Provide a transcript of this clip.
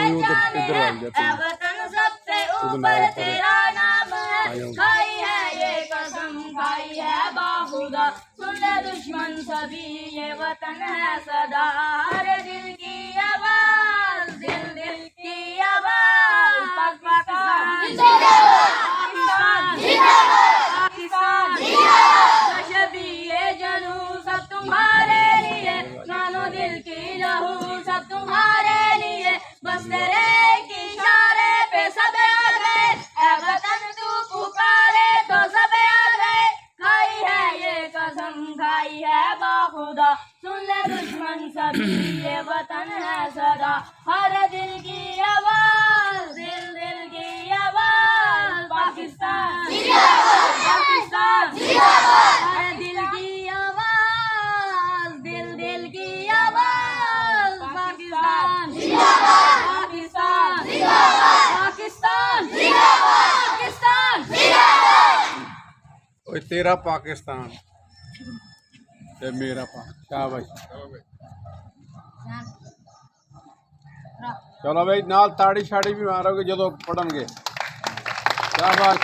पहचान है वतन सबसे ऊपर तेरा नाम है। खाई है ये कसम खाई है बाखुदा, सुन ले दुश्मन सभी ये वतन है सदा। हर दिल की आवाज, दिल दिल की आवाज, पाकिस्तान जिंदाबाद, पाकिस्तान जिंदाबाद। शबीए जनू सब तुम्हारे लिए, मानो दिल की लहू सब तुम्हारे लिए। बस तेरे की इशारे पे सब आ गए, ऐ वतन तू पुकारे तो सब आ गए। खाई है ये कसम खाई है बाखुदा, सुन ले दुश्मन सभी ये वतन है सदा। हर दिल की आवाज, दिल दिल की आवाज, पाकिस्तान जिंदाबाद, पाकिस्तान जिंदाबाद। हर दिल की आवाज, दिल दिल की आवाज, पाकिस्तान जिंदाबाद, पाकिस्तान जिंदाबाद, पाकिस्तान जिंदाबाद, पाकिस्तान जिंदाबाद। ओए तेरा पाकिस्तान ते मेरा शाबाश। चलो भाई नाल ताड़ी शाड़ी भी मारोगे जो पढ़नगे। शाबाश।